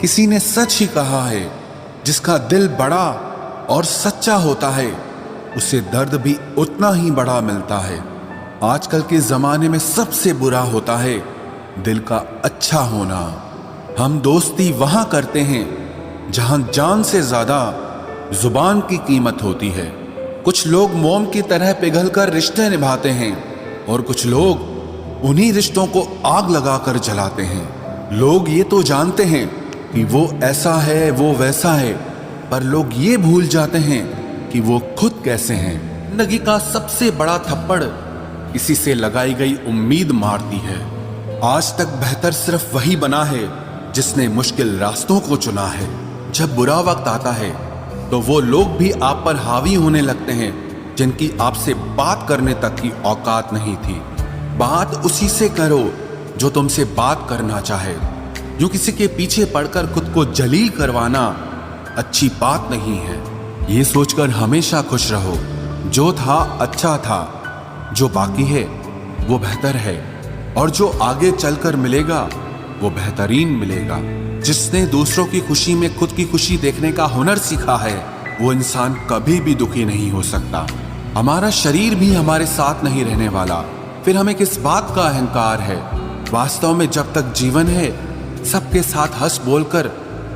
किसी ने सच ही कहा है, जिसका दिल बड़ा और सच्चा होता है उसे दर्द भी उतना ही बड़ा मिलता है। आजकल के ज़माने में सबसे बुरा होता है दिल का अच्छा होना। हम दोस्ती वहाँ करते हैं जहाँ जान से ज़्यादा ज़ुबान की कीमत होती है। कुछ लोग मोम की तरह पिघलकर रिश्ते निभाते हैं और कुछ लोग उन्हीं रिश्तों को आग लगाकर जलाते हैं। लोग ये तो जानते हैं कि वो ऐसा है, वो वैसा है, पर लोग ये भूल जाते हैं कि वो खुद कैसे हैं। जिंदगी का सबसे बड़ा थप्पड़ किसी से लगाई गई उम्मीद मारती है। आज तक बेहतर सिर्फ वही बना है जिसने मुश्किल रास्तों को चुना है। जब बुरा वक्त आता है तो वो लोग भी आप पर हावी होने लगते हैं जिनकी आपसे बात करने तक की औकात नहीं थी। बात उसी से करो जो तुमसे बात करना चाहे। जो किसी के पीछे पड़कर खुद को जलील करवाना अच्छी बात नहीं है। ये सोचकर हमेशा खुश रहो, जो था अच्छा था, जो बाकी है वो बेहतर है, और जो आगे चलकर मिलेगा वो बेहतरीन मिलेगा। जिसने दूसरों की खुशी में खुद की खुशी देखने का हुनर सीखा है वो इंसान कभी भी दुखी नहीं हो सकता। हमारा शरीर भी हमारे साथ नहीं रहने वाला, फिर हमें किस बात का अहंकार है। वास्तव में जब तक जीवन है सबके साथ हंस बोलकर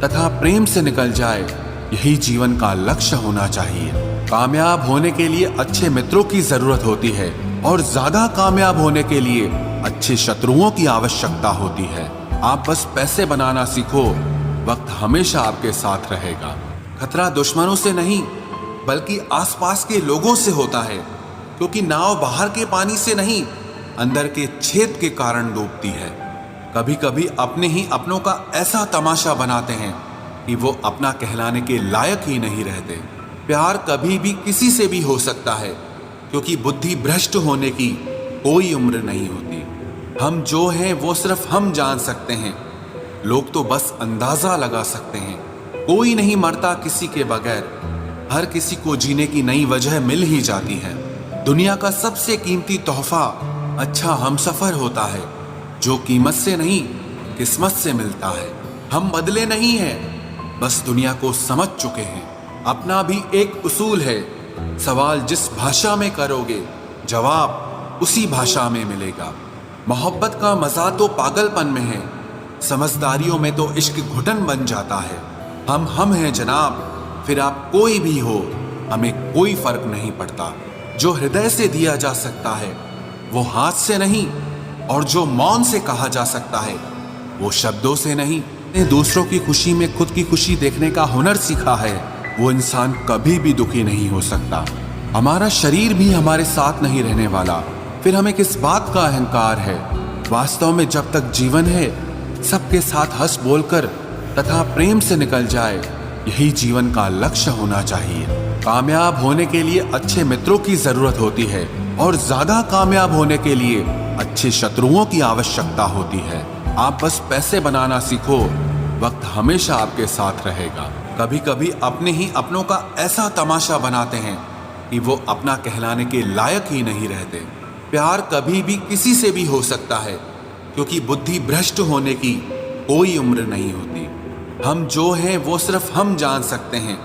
तथा प्रेम से निकल जाए, यही जीवन का लक्ष्य होना चाहिए। कामयाब होने के लिए अच्छे मित्रों की जरूरत होती है और ज्यादा कामयाब होने के लिए अच्छे शत्रुओं की आवश्यकता होती है। आप बस पैसे बनाना सीखो, वक्त हमेशा आपके साथ रहेगा। खतरा दुश्मनों से नहीं बल्कि आसपास के लोगों से होता है, क्योंकि नाव बाहर के पानी से नहीं अंदर के छेद के कारण डूबती है। कभी कभी अपने ही अपनों का ऐसा तमाशा बनाते हैं कि वो अपना कहलाने के लायक ही नहीं रहते। प्यार कभी भी किसी से भी हो सकता है, क्योंकि बुद्धि भ्रष्ट होने की कोई उम्र नहीं होती। हम जो हैं वो सिर्फ हम जान सकते हैं, लोग तो बस अंदाजा लगा सकते हैं। कोई नहीं मरता किसी के बगैर, हर किसी को जीने की नई वजह मिल ही जाती है। दुनिया का सबसे कीमती तोहफा अच्छा हमसफर होता है, जो कीमत से नहीं किस्मत से मिलता है। हम बदले नहीं हैं, बस दुनिया को समझ चुके हैं। अपना भी एक उसूल है, सवाल जिस भाषा में करोगे जवाब उसी भाषा में मिलेगा। मोहब्बत का मजा तो पागलपन में है, समझदारियों में तो इश्क घुटन बन जाता है। हम हैं जनाब, फिर आप कोई भी हो, हमें कोई फर्क नहीं पड़ता। जो हृदय से दिया जा सकता है वो हाथ से नहीं, और जो मौन से कहा जा सकता है वो शब्दों से नहीं। ने दूसरों की खुशी में खुद की खुशी देखने का हुनर सीखा है वो इंसान कभी भी दुखी नहीं हो सकता। हमारा शरीर भी हमारे साथ नहीं रहने वाला, फिर हमें किस बात का अहंकार है। वास्तव में जब तक जीवन है सबके साथ हंस बोलकर तथा प्रेम से निकल जाए, यही जीवन का लक्ष्य होना चाहिए। कामयाब होने के लिए अच्छे मित्रों की जरूरत होती है और ज्यादा कामयाब होने के लिए अच्छे शत्रुओं की आवश्यकता होती है। आप बस पैसे बनाना सीखो, वक्त हमेशा आपके साथ रहेगा। कभी कभी अपने ही अपनों का ऐसा तमाशा बनाते हैं कि वो अपना कहलाने के लायक ही नहीं रहते। प्यार कभी भी किसी से भी हो सकता है, क्योंकि बुद्धि भ्रष्ट होने की कोई उम्र नहीं होती। हम जो हैं वो सिर्फ हम जान सकते हैं,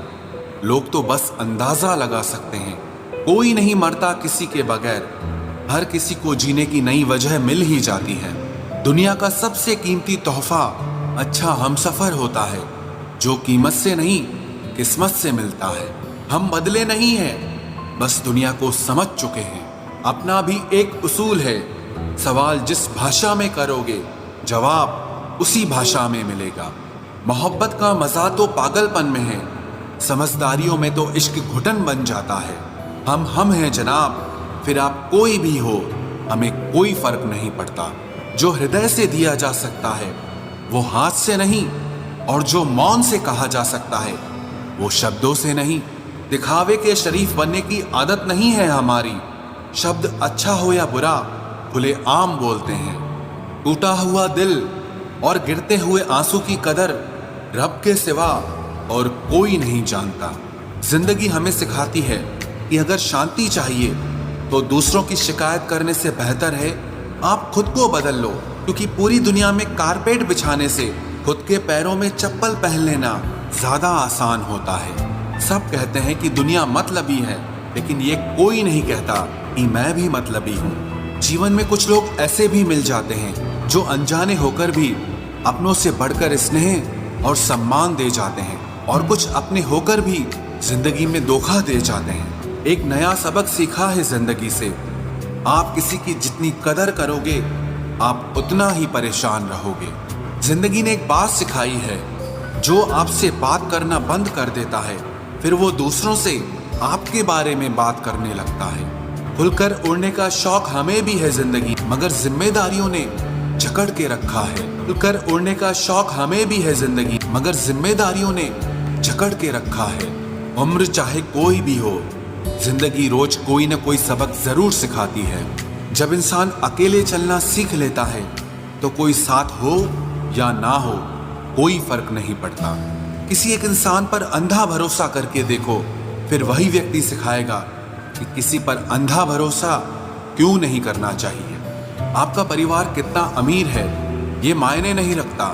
लोग तो बस अंदाजा लगा सकते हैं। कोई नहीं मरता किसी के बगैर, हर किसी को जीने की नई वजह मिल ही जाती है। दुनिया का सबसे कीमती तोहफा अच्छा हमसफर होता है, जो कीमत से नहीं किस्मत से मिलता है। हम बदले नहीं हैं, बस दुनिया को समझ चुके हैं। अपना भी एक उसूल है, सवाल जिस भाषा में करोगे जवाब उसी भाषा में मिलेगा। मोहब्बत का मजा तो पागलपन में है, समझदारियों में तो इश्क घुटन बन जाता है। हम हैं जनाब, फिर आप कोई भी हो, हमें कोई फर्क नहीं पड़ता। जो हृदय से दिया जा सकता है वो हाथ से नहीं, और जो मौन से कहा जा सकता है वो शब्दों से नहीं। दिखावे के शरीफ बनने की आदत नहीं है हमारी। शब्द अच्छा हो या बुरा खुले आम बोलते हैं। टूटा हुआ दिल और गिरते हुए आंसू की कदर रब के सिवा और कोई नहीं जानता। जिंदगी हमें सिखाती है कि अगर शांति चाहिए तो दूसरों की शिकायत करने से बेहतर है आप खुद को बदल लो, क्योंकि पूरी दुनिया में कारपेट बिछाने से खुद के पैरों में चप्पल पहन लेना ज्यादा आसान होता है। सब कहते हैं कि दुनिया मतलबी है, लेकिन ये कोई नहीं कहता कि मैं भी मतलबी हूँ। जीवन में कुछ लोग ऐसे भी मिल जाते हैं जो अनजाने होकर भी अपनों से बढ़कर स्नेह और सम्मान दे जाते हैं, और कुछ अपने होकर भी जिंदगी में धोखा दे जाते हैं। एक नया सबक सीखा है जिंदगी से, आप किसी की जितनी कदर करोगे आप उतना ही परेशान रहोगे। जिंदगी ने एक बात सिखाई है, जो आपसे बात करना बंद कर देता है फिर वो दूसरों से आपके बारे में बात करने लगता है। खुलकर उड़ने का शौक हमें भी है जिंदगी, मगर जिम्मेदारियों ने जकड़ के रखा है। खुलकर उड़ने का शौक हमें भी है जिंदगी, मगर जिम्मेदारियों ने जकड़ के रखा है। उम्र चाहे कोई भी हो, जिंदगी रोज कोई न कोई सबक जरूर सिखाती है। जब इंसान अकेले चलना सीख लेता है तो कोई साथ हो या ना हो कोई फर्क नहीं पड़ता। किसी एक इंसान पर अंधा भरोसा करके देखो, फिर वही व्यक्ति सिखाएगा कि किसी पर अंधा भरोसा क्यों नहीं करना चाहिए। आपका परिवार कितना अमीर है ये मायने नहीं रखता,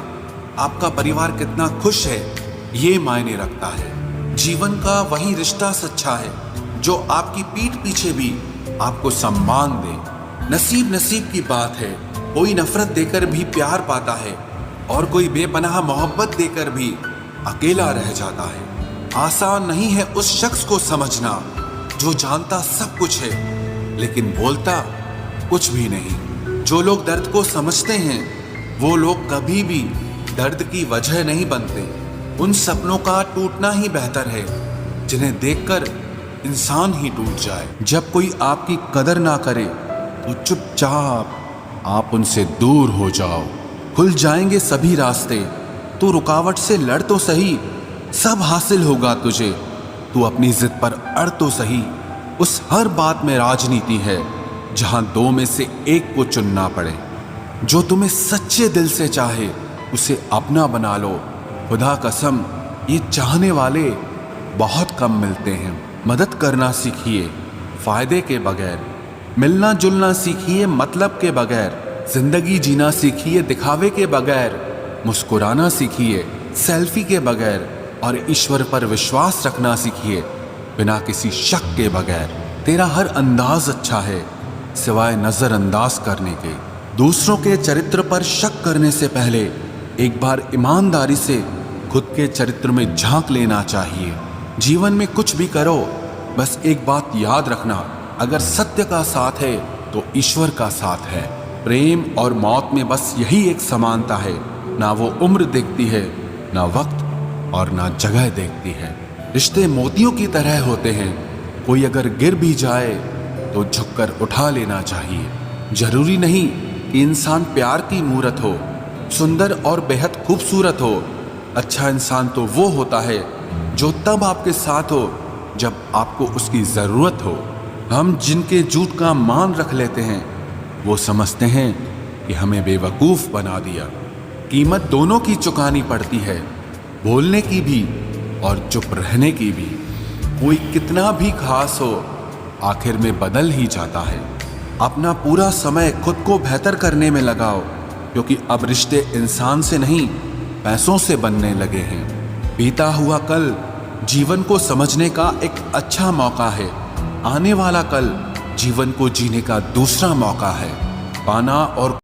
आपका परिवार कितना खुश है ये मायने रखता है। जीवन का वही रिश्ता सच्चा है जो आपकी पीठ पीछे भी आपको सम्मान दे। नसीब नसीब की बात है, कोई नफरत देकर भी प्यार पाता है और कोई बेपनाह मोहब्बत देकर भी अकेला रह जाता है। आसान नहीं है उस शख्स को समझना जो जानता सब कुछ है लेकिन बोलता कुछ भी नहीं। जो लोग दर्द को समझते हैं वो लोग कभी भी दर्द की वजह नहीं बनते। उन सपनों का टूटना ही बेहतर है जिन्हें देखकर इंसान ही टूट जाए। जब कोई आपकी कदर ना करे तो चुपचाप आप उनसे दूर हो जाओ। खुल जाएंगे सभी रास्ते, तू रुकावट से लड़ तो सही, सब हासिल होगा तुझे। तू अपनी जिद पर अड़ तो सही। उस हर बात में राजनीति है जहां दो में से एक को चुनना पड़े। जो तुम्हें सच्चे दिल से चाहे उसे अपना बना लो। खुदा कसम ये चाहने वाले बहुत कम मिलते हैं। मदद करना सीखिए फायदे के बगैर, मिलना जुलना सीखिए मतलब के बगैर, जिंदगी जीना सीखिए दिखावे के बगैर, मुस्कुराना सीखिए सेल्फी के बगैर, और ईश्वर पर विश्वास रखना सीखिए बिना किसी शक के बगैर। तेरा हर अंदाज अच्छा है सिवाय नजरअंदाज करने के। दूसरों के चरित्र पर शक करने से पहले एक बार ईमानदारी से खुद के चरित्र में झांक लेना चाहिए। जीवन में कुछ भी करो, बस एक बात याद रखना, अगर सत्य का साथ है तो ईश्वर का साथ है। प्रेम और मौत में बस यही एक समानता है, ना वो उम्र देखती है, ना वक्त और ना जगह देखती है। रिश्ते मोतियों की तरह होते हैं, कोई अगर गिर भी जाए तो झुककर उठा लेना चाहिए। जरूरी नहीं कि इंसान प्यार की मूरत हो, सुंदर और बेहद खूबसूरत हो। अच्छा इंसान तो वो होता है जो तब आपके साथ हो जब आपको उसकी जरूरत हो। हम जिनके झूठ का मान रख लेते हैं वो समझते हैं कि हमें बेवकूफ बना दिया। कीमत दोनों की चुकानी पड़ती है, बोलने की भी और चुप रहने की भी। कोई कितना भी खास हो आखिर में बदल ही जाता है। अपना पूरा समय खुद को बेहतर करने में लगाओ, क्योंकि अब रिश्ते इंसान से नहीं पैसों से बनने लगे हैं। बीता हुआ कल जीवन को समझने का एक अच्छा मौका है, आने वाला कल जीवन को जीने का दूसरा मौका है। पाना और